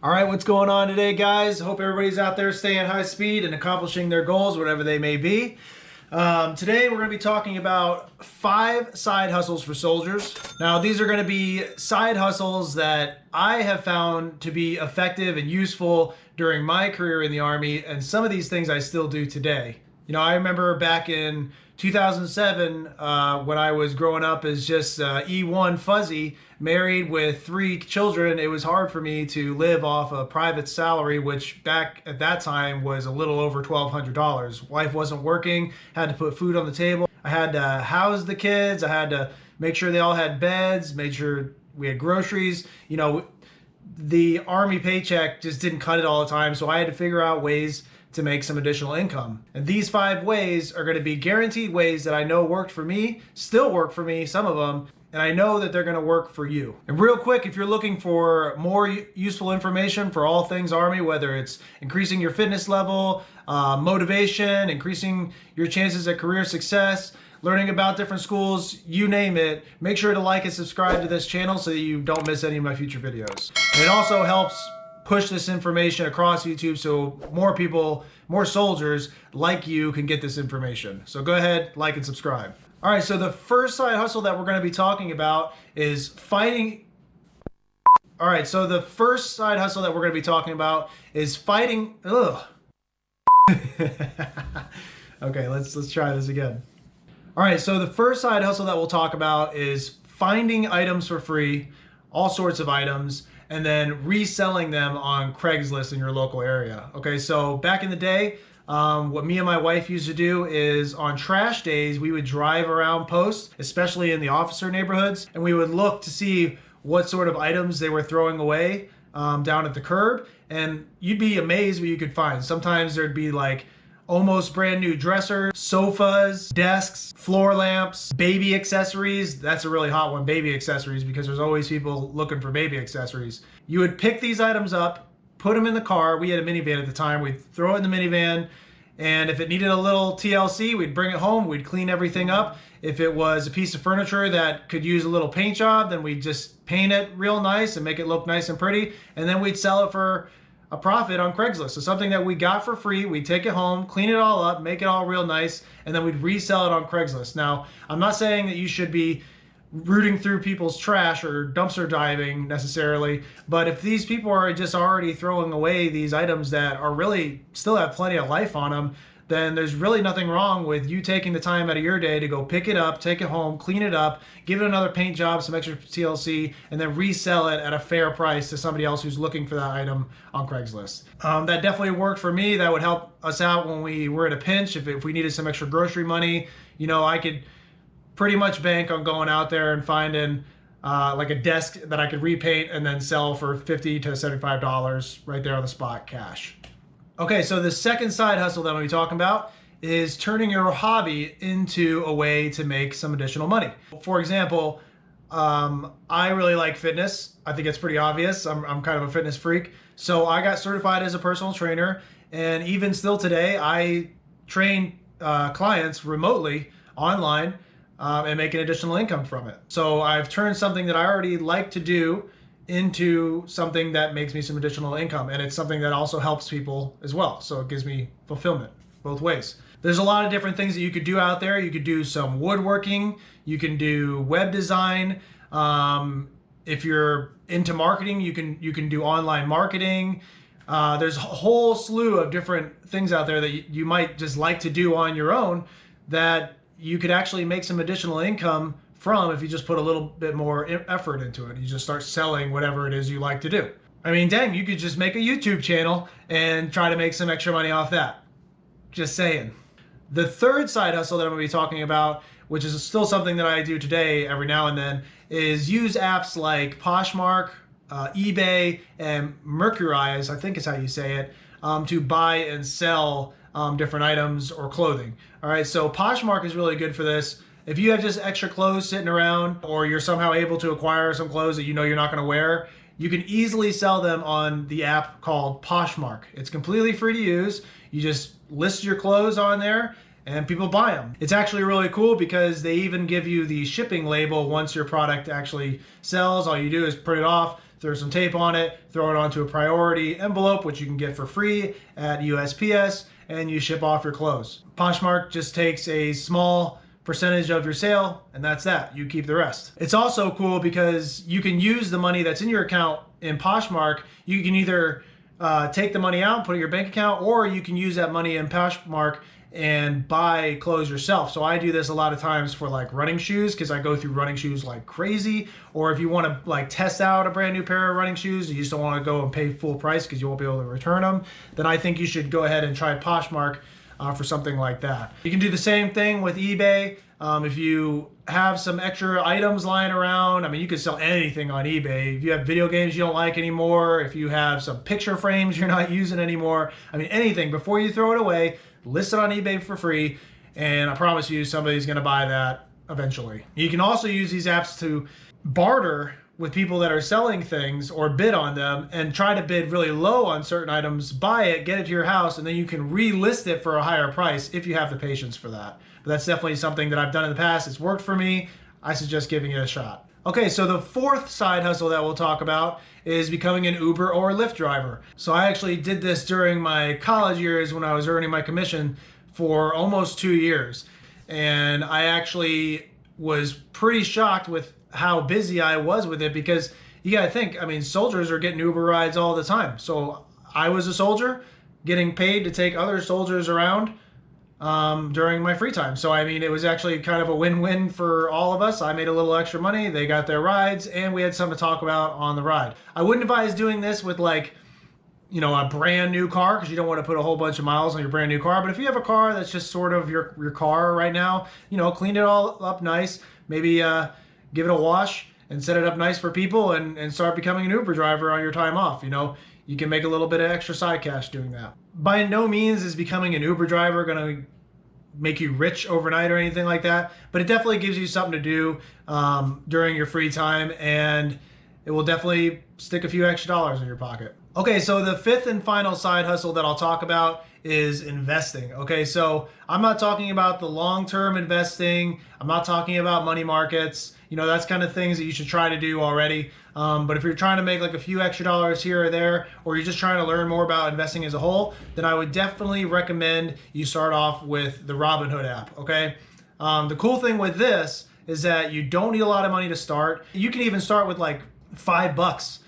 All right, what's going on today, guys? Hope everybody's out there staying high speed and accomplishing their goals, whatever they may be. Today, we're going to be talking about 5 side hustles for soldiers. Now, these are going to be side hustles that I have found to be effective and useful during my career in the Army, and some of these things I still do today. You know, I remember back in 2007 when I was growing up as just E1 fuzzy, married with 3 children. It was hard for me to live off a private salary, which back at that time was a little over $1,200. Wife wasn't working, had to put food on the table. I had to house the kids. I had to make sure they all had beds, make sure we had groceries. You know, the Army paycheck just didn't cut it all the time, so I had to figure out ways to make some additional income. And these 5 ways are going to be guaranteed ways that I know worked for me, still work for me, some of them, and I know that they're going to work for you. And real quick, if you're looking for more useful information for all things Army, whether it's increasing your fitness level, motivation, increasing your chances at career success, learning about different schools, you name it, make sure to like and subscribe to this channel so that you don't miss any of my future videos. And it also helps push this information across YouTube so more people, more soldiers like you can get this information. So go ahead, like and subscribe. All right, so the first side hustle that we're going to be talking about is fighting. All right, so the first side hustle that we're going to be talking about is fighting. Ugh. Okay, let's try this again. All right, so the first side hustle that we'll talk about is finding items for free, all sorts of items, and then reselling them on Craigslist in your local area. Okay, so back in the day, what me and my wife used to do is on trash days, we would drive around posts, especially in the officer neighborhoods, and we would look to see what sort of items they were throwing away down at the curb, and you'd be amazed what you could find. Sometimes there'd be like almost brand new dressers, sofas, desks, floor lamps, baby accessories. That's a really hot one, baby accessories, because there's always people looking for baby accessories. You would pick these items up, put them in the car. We had a minivan at the time. We'd throw it in the minivan, and if it needed a little TLC, we'd bring it home. We'd clean everything up. If it was a piece of furniture that could use a little paint job, then we'd just paint it real nice and make it look nice and pretty, and then we'd sell it for a profit on Craigslist. So something that we got for free, we'd take it home, clean it all up, make it all real nice, and then we'd resell it on Craigslist. Now, I'm not saying that you should be rooting through people's trash or dumpster diving necessarily, but if these people are just already throwing away these items that are really still have plenty of life on them, then there's really nothing wrong with you taking the time out of your day to go pick it up, take it home, clean it up, give it another paint job, some extra TLC, and then resell it at a fair price to somebody else who's looking for that item on Craigslist. That definitely worked for me. That would help us out when we were at a pinch. If we needed some extra grocery money, you know, I could pretty much bank on going out there and finding like a desk that I could repaint and then sell for $50 to $75 right there on the spot, cash. Okay, so the second side hustle that I'm going to be talking about is turning your hobby into a way to make some additional money. For example, I really like fitness. I think it's pretty obvious. I'm kind of a fitness freak. So I got certified as a personal trainer, and even still today, I train clients remotely online and make an additional income from it. So I've turned something that I already like to do into something that makes me some additional income, and it's something that also helps people as well, so it gives me fulfillment both ways. There's a lot of different things that you could do out there. You could do some woodworking, you can do web design. If you're into marketing, you can do online marketing. There's a whole slew of different things out there that you might just like to do on your own that you could actually make some additional income from if you just put a little bit more effort into it. You just start selling whatever it is you like to do. I mean, dang, you could just make a YouTube channel and try to make some extra money off that. Just saying. The third side hustle that I'm going to be talking about, which is still something that I do today every now and then, is use apps like Poshmark, eBay, and Mercari, I think is how you say it, to buy and sell different items or clothing. All right, so Poshmark is really good for this. If you have just extra clothes sitting around, or you're somehow able to acquire some clothes that you know you're not going to wear, you can easily sell them on the app called Poshmark. It's completely free to use. You just list your clothes on there and people buy them. It's actually really cool because they even give you the shipping label once your product actually sells. All you do is print it off, throw some tape on it, throw it onto a priority envelope, which you can get for free at USPS, and you ship off your clothes. Poshmark just takes a small percentage of your sale, and that's that. You keep the rest. It's also cool because you can use the money that's in your account in Poshmark. You can either take the money out and put it in your bank account, or you can use that money in Poshmark and buy clothes yourself. So I do this a lot of times for like running shoes, because I go through running shoes like crazy. Or if you want to like test out a brand new pair of running shoes, you just don't want to go and pay full price because you won't be able to return them, then I think you should go ahead and try Poshmark for something like that. You can do the same thing with eBay. If you have some extra items lying around, I mean, you can sell anything on eBay. If you have video games you don't like anymore, if you have some picture frames you're not using anymore, I mean, anything, before you throw it away, list it on eBay for free, and I promise you somebody's gonna buy that eventually. You can also use these apps to barter with people that are selling things or bid on them, and try to bid really low on certain items, buy it, get it to your house, and then you can relist it for a higher price if you have the patience for that. But that's definitely something that I've done in the past. It's worked for me. I suggest giving it a shot. Okay, so the fourth side hustle that we'll talk about is becoming an Uber or Lyft driver. So I actually did this during my college years when I was earning my commission for almost 2 years. And I actually was pretty shocked with how busy I was with it, because you gotta think, I mean, soldiers are getting Uber rides all the time. So I was a soldier getting paid to take other soldiers around during my free time. So I mean, it was actually kind of a win-win for all of us. I made a little extra money, they got their rides, and we had something to talk about on the ride. I wouldn't advise doing this with like, you know, a brand new car, because you don't want to put a whole bunch of miles on your brand new car. But if you have a car that's just sort of your car right now, you know, clean it all up nice, maybe give it a wash and set it up nice for people, and start becoming an Uber driver on your time off. You know, you can make a little bit of extra side cash doing that. By no means is becoming an Uber driver going to make you rich overnight or anything like that, but it definitely gives you something to do during your free time, and it will definitely stick a few extra dollars in your pocket. Okay, so the fifth and final side hustle that I'll talk about is investing. Okay, so I'm not talking about the long-term investing. I'm not talking about money markets. You know, that's kind of things that you should try to do already. But if you're trying to make like a few extra dollars here or there, or you're just trying to learn more about investing as a whole, then I would definitely recommend you start off with the Robinhood app, okay? The cool thing with this is that you don't need a lot of money to start. You can even start with like $5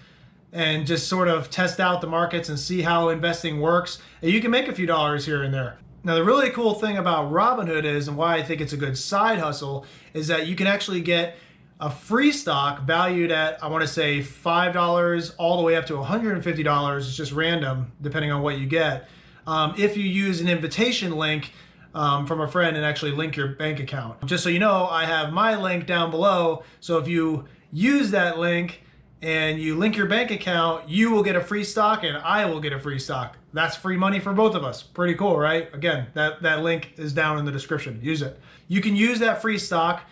and just sort of test out the markets and see how investing works. And you can make a few dollars here and there. Now, the really cool thing about Robinhood is, and why I think it's a good side hustle, is that you can actually get a free stock valued at, I want to say $5 all the way up to $150. It's just random depending on what you get. If you use an invitation link from a friend and actually link your bank account. Just so you know, I have my link down below. So if you use that link and you link your bank account, you will get a free stock and I will get a free stock. That's free money for both of us. Pretty cool, right? Again, that link is down in the description. Use it. You can use that free stock.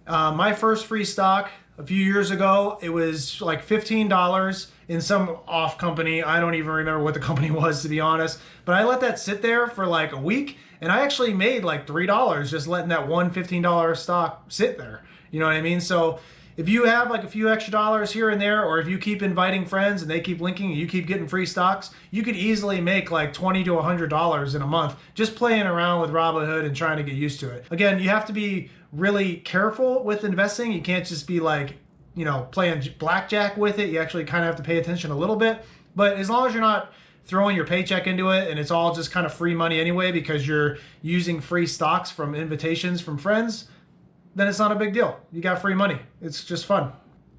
My first free stock a few years ago, it was like $15 in some off company. I don't even remember what the company was, to be honest. But I let that sit there for like a week, and I actually made like $3 just letting that one $15 stock sit there. You know what I mean? So if you have like a few extra dollars here and there, or if you keep inviting friends and they keep linking and you keep getting free stocks, you could easily make like $20 to $100 in a month just playing around with Robinhood and trying to get used to it. Again, you have to be really careful with investing. You can't just be like, you know, playing blackjack with it. You actually kind of have to pay attention a little bit. But as long as you're not throwing your paycheck into it and it's all just kind of free money anyway because you're using free stocks from invitations from friends, then it's not a big deal. You got free money. It's just fun.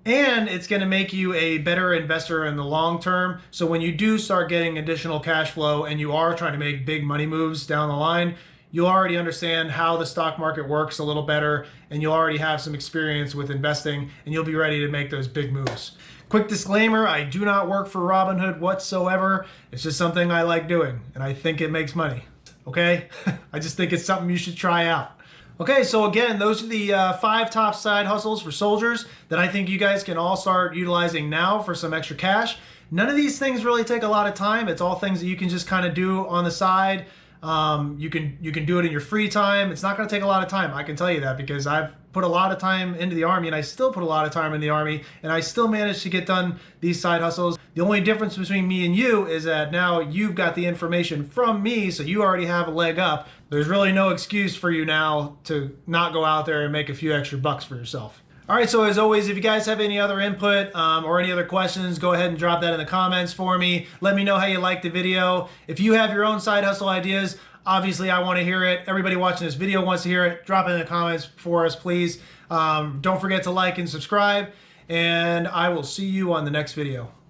And it's going to make you a better investor in the long term. So when you do start getting additional cash flow and you are trying to make big money moves down the line, you'll already understand how the stock market works a little better, and you'll already have some experience with investing, and you'll be ready to make those big moves. Quick disclaimer, I do not work for Robinhood whatsoever. It's just something I like doing, and I think it makes money, okay? I just think it's something you should try out. Okay, so again, those are the 5 top side hustles for soldiers that I think you guys can all start utilizing now for some extra cash. None of these things really take a lot of time. It's all things that you can just kind of do on the side. You can do it in your free time. It's not going to take a lot of time. I can tell you that because I've put a lot of time into the Army, and I still put a lot of time in the Army, and I still managed to get done these side hustles. The only difference between me and you is that now you've got the information from me, so you already have a leg up. There's really no excuse for you now to not go out there and make a few extra bucks for yourself. All right, so as always, if you guys have any other input or any other questions, go ahead and drop that in the comments for me. Let me know how you liked the video. If you have your own side hustle ideas, obviously I want to hear it. Everybody watching this video wants to hear it. Drop it in the comments for us, please. Don't forget to like and subscribe, and I will see you on the next video.